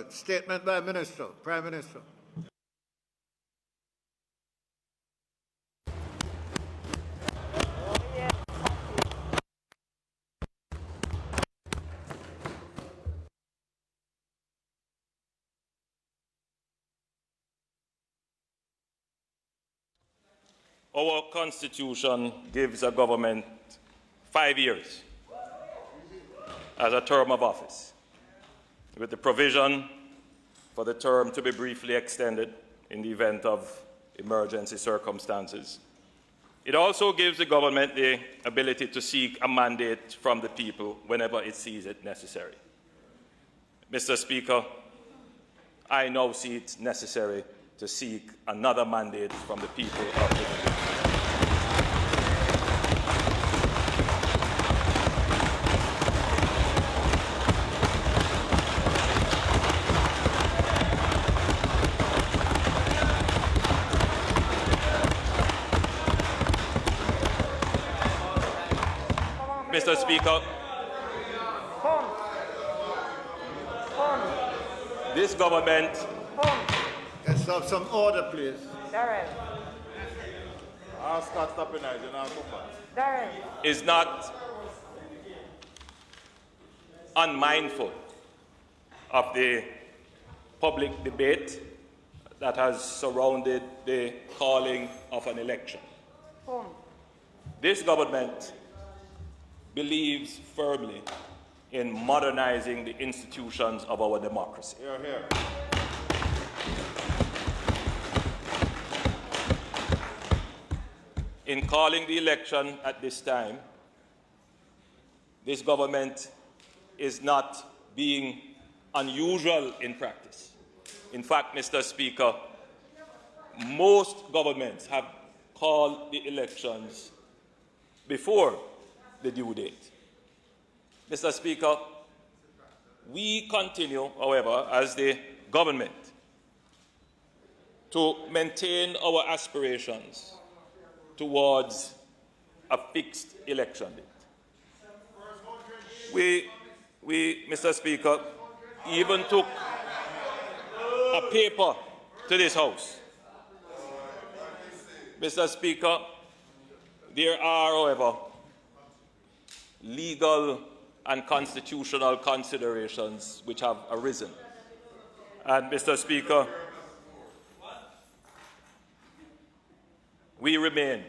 Statement by Minister. Prime Minister. Our Constitution gives a government 5 years as a term of office, with the provision for the term to be briefly extended in the event of emergency circumstances. It also gives the government the ability to seek a mandate from the people whenever it sees it necessary. Mr. Speaker, I now see it necessary to seek another mandate from the people of the country. Mr. Speaker, this government Let's have some order, please. is not unmindful of the public debate that has surrounded the calling of an election. This government believes firmly in modernizing the institutions of our democracy. Hear, hear. In calling the election at this time, this government is not being unusual in practice. In fact, Mr. Speaker, most governments have called the elections before the due date. Mr. Speaker, we continue, however, as the government, to maintain our aspirations towards a fixed election date. We, Mr. Speaker, even took a paper to this House. Mr. Speaker, there are, however, legal and constitutional considerations which have arisen. And, Mr. Speaker, we remain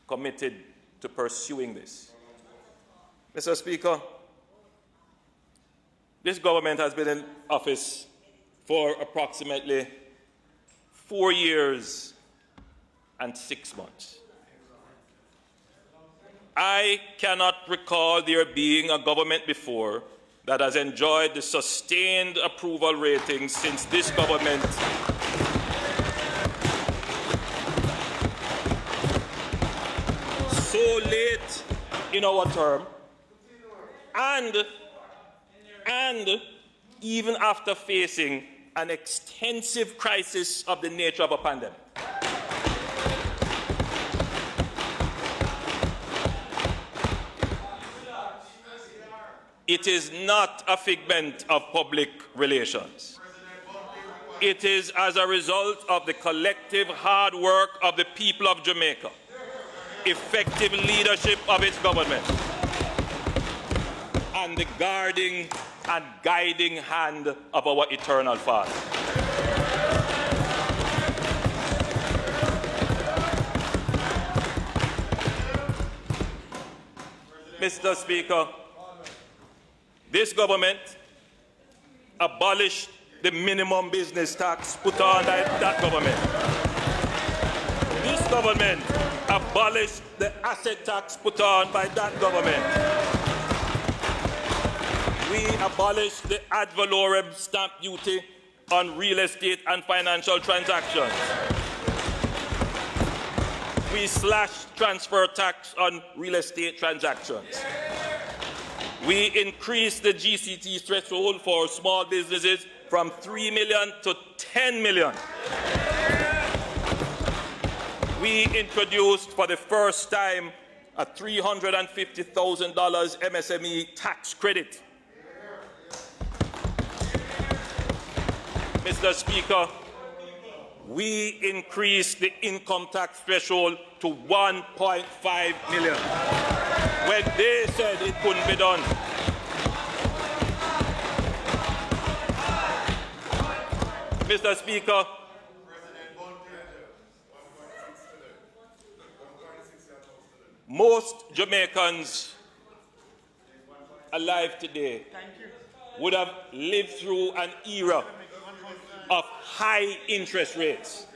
committed to pursuing this. Mr. Speaker, this government has been in office for approximately 4 years and 6 months. I cannot recall there being a government before that has enjoyed the sustained approval ratings since this government so late in our term, and even after facing an extensive crisis of the nature of a pandemic. It is not a figment of public relations. It is as a result of the collective hard work of the people of Jamaica, effective leadership of its government, and the guarding and guiding hand of our eternal Father. Mr. Speaker, this government abolished the minimum business tax put on by that government. This government abolished the asset tax put on by that government. We abolished the ad valorem stamp duty on real estate and financial transactions. We slashed transfer tax on real estate transactions. We increased the GCT threshold for small businesses from 3 million to 10 million. We introduced for the first time a $350,000 MSME tax credit. Mr. Speaker, we increased the income tax threshold to 1.5 million when they said it couldn't be done. Mr. Speaker, most Jamaicans alive today would have lived through an era of high interest rates,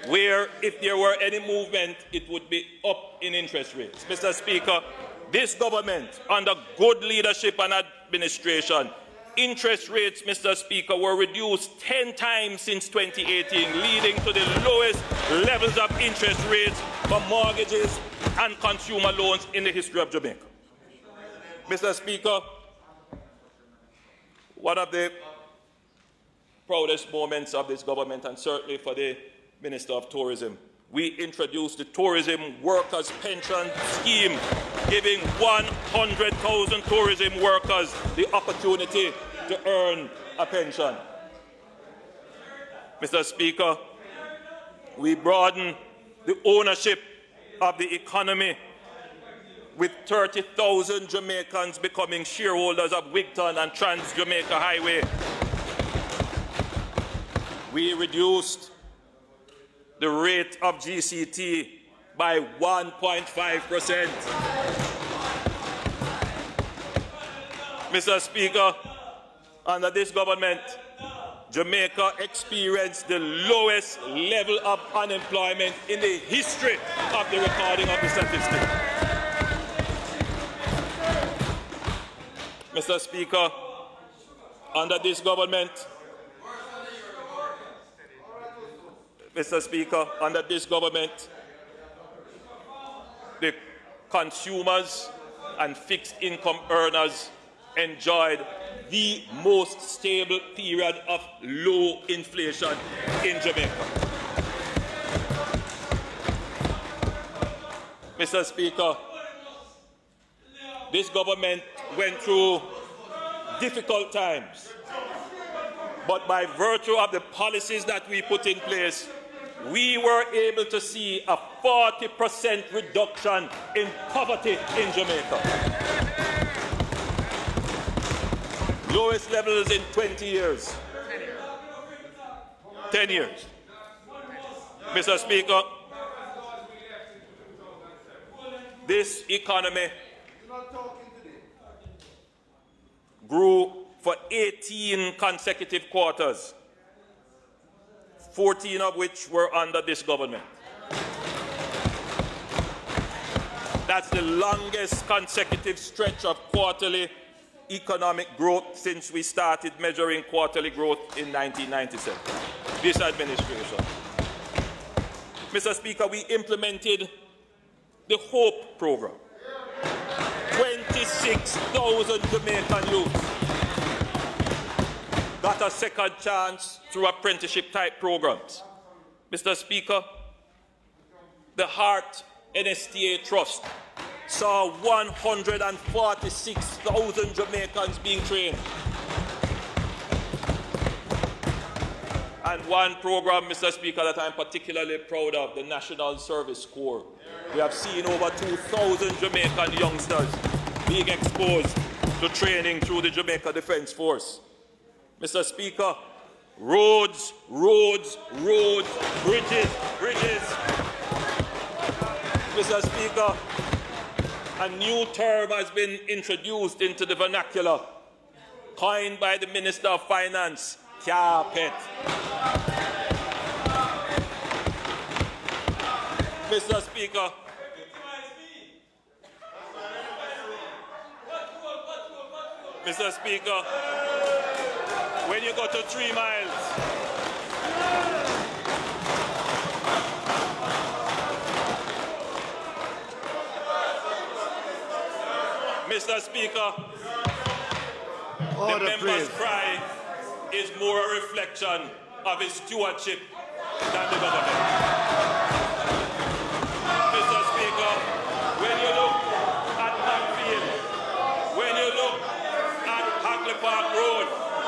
where if there were any movement, it would be up in interest rates. Mr. Speaker, this government, under good leadership and administration, interest rates, Mr. Speaker, were reduced 10 times since 2018, leading to the lowest levels of interest rates for mortgages and consumer loans in the history of Jamaica. Mr. Speaker, one of the proudest moments of this government, and certainly for the Minister of Tourism, we introduced the Tourism Workers' Pension Scheme, giving 100,000 tourism workers the opportunity to earn a pension. Mr. Speaker, we broaden the ownership of the economy, with 30,000 Jamaicans becoming shareholders of Wigton and Trans-Jamaica Highway. We reduced the rate of GCT by 1.5%. Mr. Speaker, under this government, Jamaica experienced the lowest level of unemployment in the history of the recording of the statistics. Mr. Speaker, under this government, the consumers and fixed income earners enjoyed the most stable period of low inflation in Jamaica. Mr. Speaker, this government went through difficult times, but by virtue of the policies that we put in place, we were able to see a 40% reduction in poverty in Jamaica. Lowest levels in 20 years. 10 years. Mr. Speaker, this economy grew for 18 consecutive quarters, 14 of which were under this government. That's the longest consecutive stretch of quarterly economic growth since we started measuring quarterly growth in 1997, this administration. Mr. Speaker, we implemented the HOPE program. 26,000 Jamaican youths got a second chance through apprenticeship-type programs. Mr. Speaker, the Heart NSTA Trust saw 146,000 Jamaicans being trained. And one program, Mr. Speaker, that I'm particularly proud of, the National Service Corps. We have seen over 2,000 Jamaican youngsters being exposed to training through the Jamaica Defence Force. Mr. Speaker, roads, roads, roads, bridges, bridges. Mr. Speaker, a new term has been introduced into the vernacular, coined by the Minister of Finance, carpet. Mr. Speaker, Mr. Speaker, when you go to 3 miles, Mr. Speaker, Order, the member's please. cry is more a reflection of his stewardship than the government. Mr. Speaker, when you look at Blackfield, when you look at Hagley Park Road,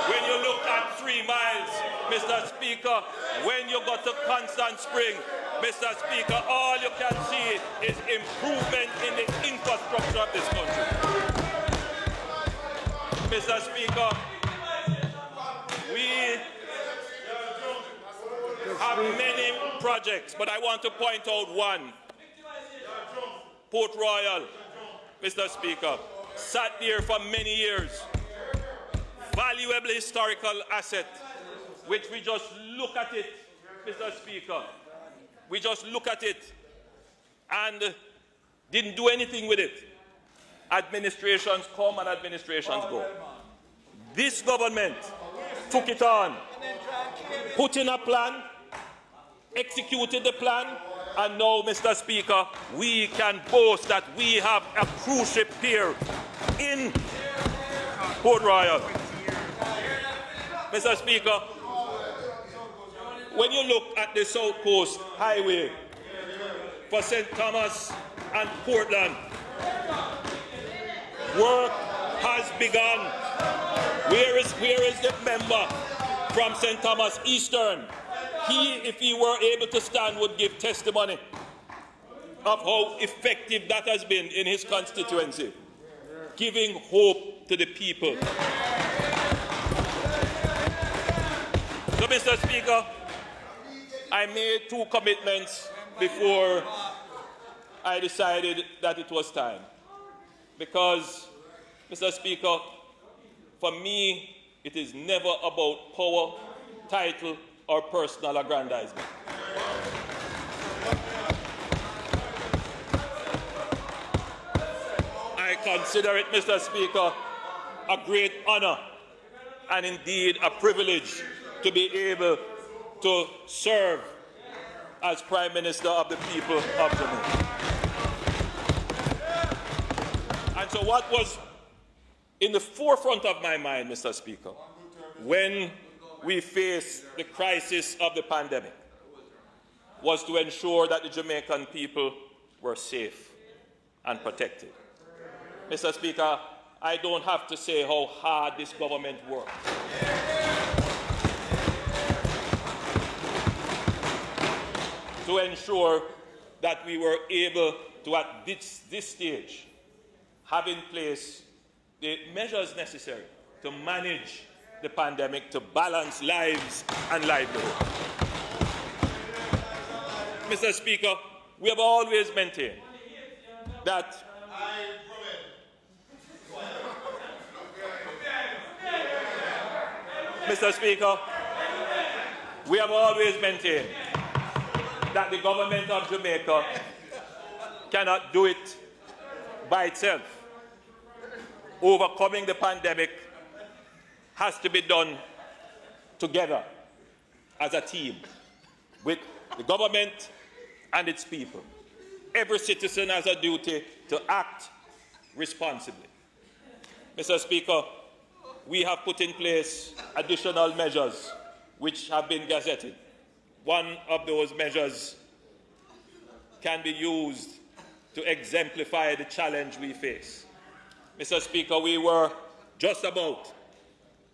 when you look at 3 miles, Mr. Speaker, when you go to Constant Spring, Mr. Speaker, all you can see is improvement in the infrastructure of this country. Mr. Speaker, we have many projects, but I want to point out one. Port Royal, Mr. Speaker, sat there for many years. Valuable historical asset, which we just look at it, Mr. Speaker. We just look at it and didn't do anything with it. Administrations come and administrations go. This government took it on, put in a plan, executed the plan, and now, Mr. Speaker, we can boast that we have a cruise ship here in Port Royal. Mr. Speaker, when you look at the South Coast Highway for St. Thomas and Portland, work has begun. Where is the member from St. Thomas Eastern? He, if he were able to stand, would give testimony of how effective that has been in his constituency, giving hope to the people. So, Mr. Speaker, I made 2 commitments before I decided that it was time. Because, Mr. Speaker, for me, it is never about power, title, or personal aggrandizement. I consider it, Mr. Speaker, a great honor and indeed a privilege to be able to serve as Prime Minister of the people of Jamaica. And so what was in the forefront of my mind, Mr. Speaker, when we faced the crisis of the pandemic, was to ensure that the Jamaican people were safe and protected. Mr. Speaker, I don't have to say how hard this government worked. To ensure that we were able to, at this stage, have in place the measures necessary to manage the pandemic, to balance lives and livelihood. Mr. Speaker, we have always maintained that Mr. Speaker, we have always maintained that the government of Jamaica cannot do it by itself. Overcoming the pandemic has to be done together as a team with the government and its people. Every citizen has a duty to act responsibly. Mr. Speaker, we have put in place additional measures which have been gazetted. One of those measures can be used to exemplify the challenge we face. Mr. Speaker, we were just about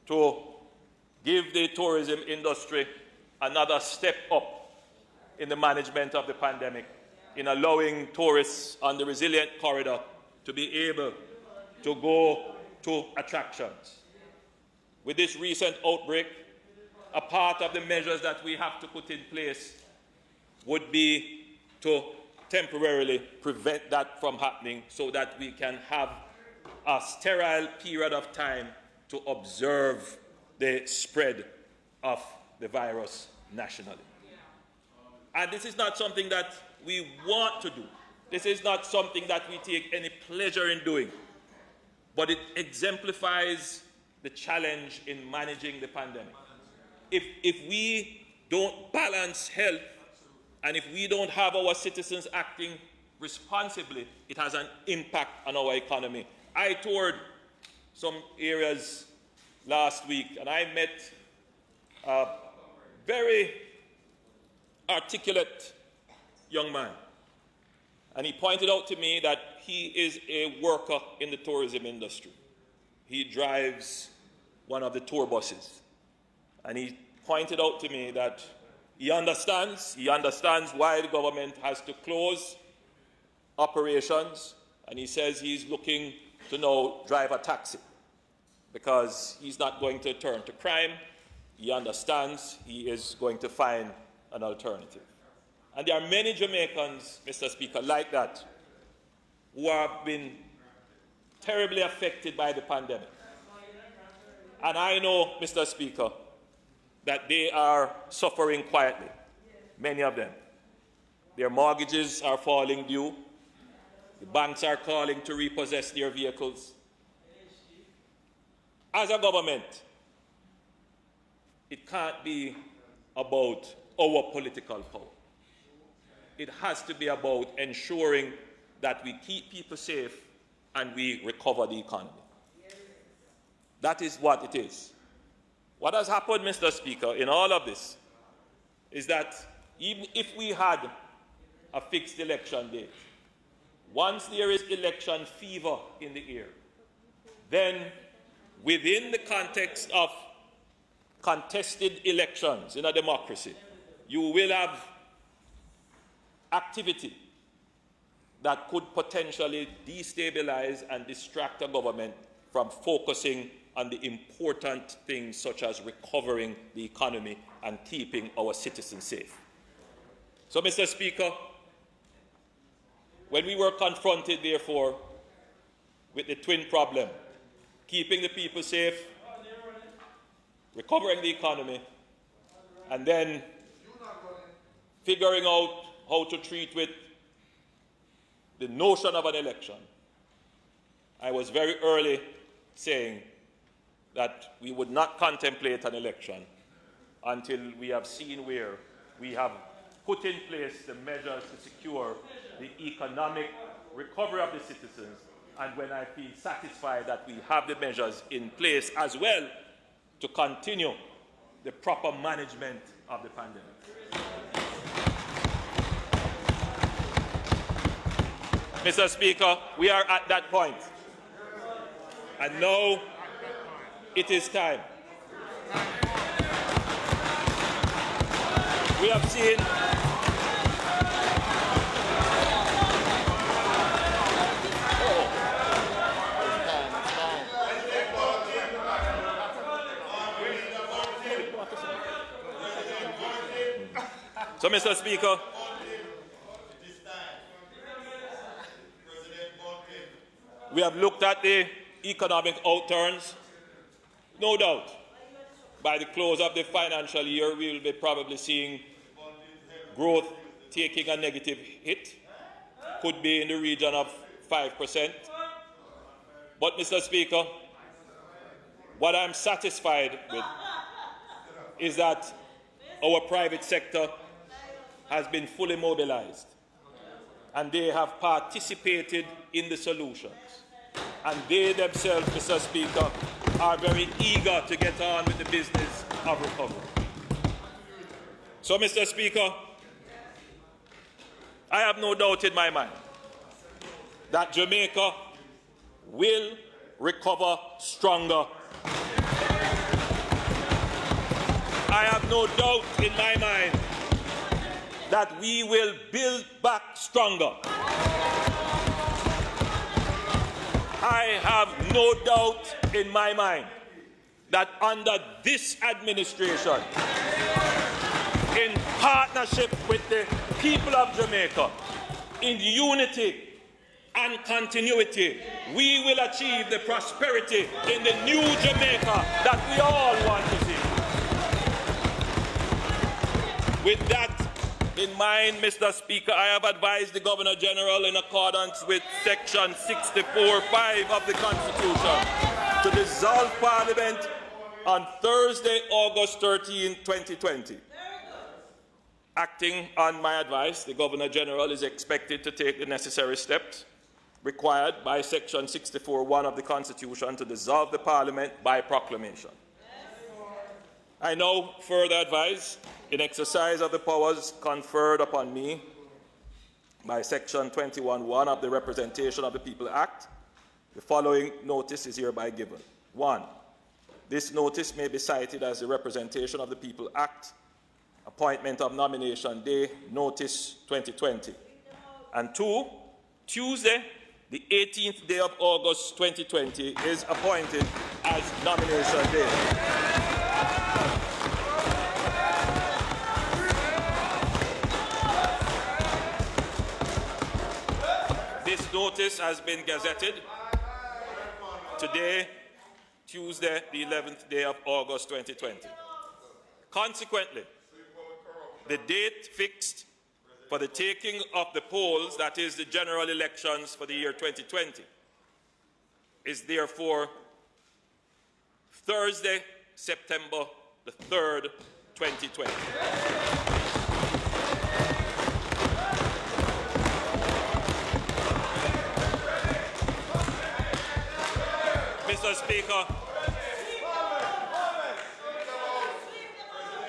to give the tourism industry another step up in the management of the pandemic, in allowing tourists on the resilient corridor to be able to go to attractions. With this recent outbreak, a part of the measures that we have to put in place would be to temporarily prevent that from happening so that we can have a sterile period of time to observe the spread of the virus nationally. And this is not something that we want to do. This is not something that we take any pleasure in doing, but it exemplifies the challenge in managing the pandemic. If we don't balance health and if we don't have our citizens acting responsibly, it has an impact on our economy. I toured some areas last week and I met a very articulate young man. And he pointed out to me that he is a worker in the tourism industry. He drives one of the tour buses. And he pointed out to me that he understands why the government has to close operations, and he says he's looking to now drive a taxi because he's not going to turn to crime. He understands he is going to find an alternative. And there are many Jamaicans, Mr. Speaker, like that, who have been terribly affected by the pandemic. And I know, Mr. Speaker, that they are suffering quietly, many of them. Their mortgages are falling due. The banks are calling to repossess their vehicles. As a government, it can't be about our political power. It has to be about ensuring that we keep people safe and we recover the economy. That is what it is. What has happened, Mr. Speaker, in all of this is that even if we had a fixed election date, once there is election fever in the air, then within the context of contested elections in a democracy, you will have activity that could potentially destabilize and distract a government from focusing on the important things such as recovering the economy and keeping our citizens safe. So, Mr. Speaker, when we were confronted, therefore, with the twin problem, keeping the people safe, recovering the economy, and then figuring out how to treat with the notion of an election, I was very early saying that we would not contemplate an election until we have seen where we have put in place the measures to secure the economic recovery of the citizens, and when I feel satisfied that we have the measures in place as well to continue the proper management of the pandemic. Mr. Speaker, we are at that point. And now it is time. We have seen So, Mr. Speaker, we have looked at the economic outturns. No doubt, by the close of the financial year, we will be probably seeing growth taking a negative hit. Could be in the region of 5%. But, Mr. Speaker, what I'm satisfied with is that our private sector has been fully mobilized, and they have participated in the solutions. And they themselves, Mr. Speaker, are very eager to get on with the business of recovery. So, Mr. Speaker, I have no doubt in my mind that Jamaica will recover stronger. I have no doubt in my mind that we will build back stronger. I have no doubt in my mind that under this administration, in partnership with the people of Jamaica, in unity and continuity, we will achieve the prosperity in the new Jamaica that we all want to see. With that in mind, Mr. Speaker, I have advised the Governor General in accordance with Section 64(5) of the Constitution to dissolve Parliament on Thursday, August 13, 2020. Acting on my advice, the Governor General is expected to take the necessary steps required by Section 64(1) of the Constitution to dissolve the Parliament by proclamation. I now further advise, in exercise of the powers conferred upon me by Section 21(1) of the Representation of the People Act, the following notice is hereby given. 1. This notice may be cited as the Representation of the People Act, Appointment of Nomination Day, Notice 2020. And 2, Tuesday, the 18th day of August 2020 is appointed as Nomination Day. This notice has been gazetted today, Tuesday, the 11th day of August 2020. Consequently, the date fixed for the taking of the polls, that is the general elections for the year 2020, is therefore Thursday, September the 3rd, 2020. Mr. Speaker,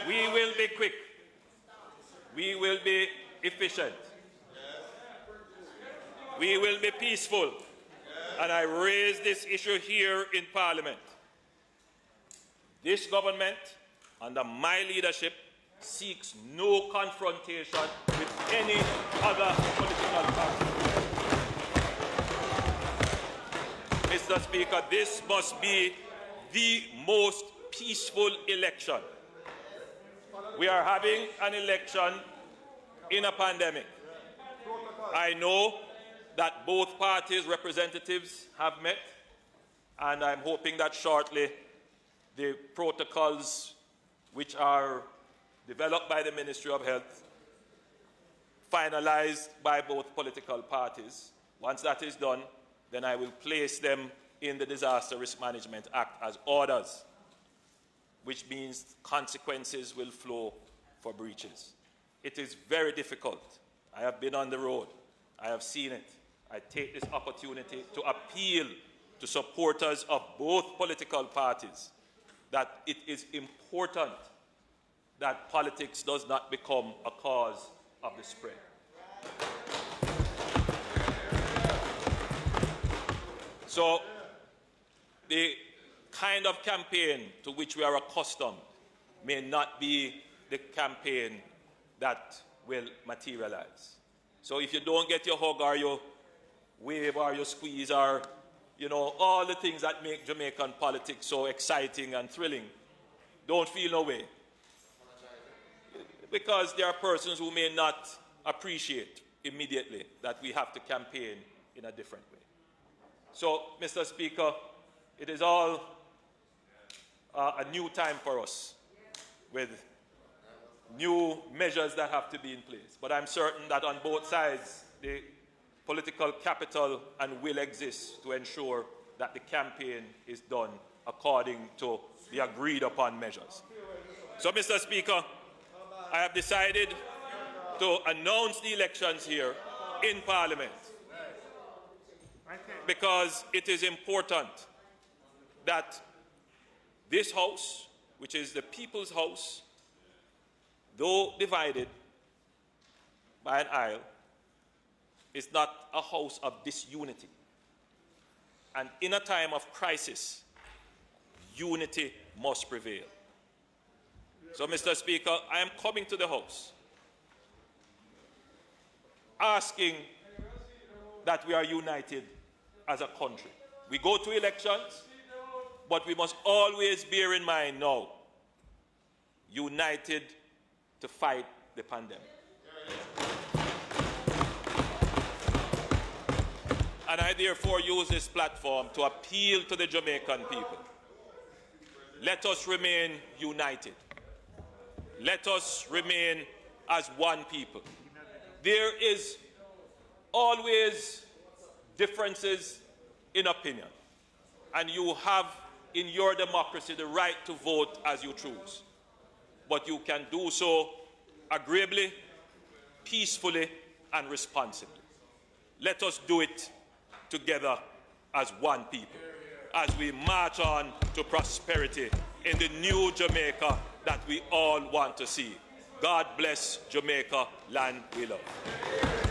we will be quick. We will be efficient. We will be peaceful. And I raise this issue here in Parliament. This government, under my leadership, seeks no confrontation with any other political party. Mr. Speaker, this must be the most peaceful election. We are having an election in a pandemic. I know that both parties' representatives have met, and I'm hoping that shortly the protocols which are developed by the Ministry of Health, finalized by both political parties. Once that is done, then I will place them in the Disaster Risk Management Act as orders, which means consequences will flow for breaches. It is very difficult. I have been on the road. I have seen it. I take this opportunity to appeal to supporters of both political parties that it is important that politics does not become a cause of the spread. So, the kind of campaign to which we are accustomed may not be the campaign that will materialize. So if you don't get your hug or your wave or your squeeze or, all the things that make Jamaican politics so exciting and thrilling, don't feel no way. Because there are persons who may not appreciate immediately that we have to campaign in a different way. So, Mr. Speaker, it is all a new time for us with new measures that have to be in place. But I'm certain that on both sides, the political capital and will exists to ensure that the campaign is done according to the agreed upon measures. So, Mr. Speaker, I have decided to announce the elections here in Parliament because it is important that this House, which is the People's House, though divided by an aisle, is not a house of disunity. And in a time of crisis, unity must prevail. So, Mr. Speaker, I am coming to the House asking that we are united as a country. We go to elections, but we must always bear in mind now, united to fight the pandemic. And I therefore use this platform to appeal to the Jamaican people. Let us remain united. Let us remain as one people. There is always differences in opinion, and you have in your democracy the right to vote as you choose. But you can do so agreeably, peacefully, and responsibly. Let us do it together as one people, as we march on to prosperity in the new Jamaica that we all want to see. God bless Jamaica, land we love.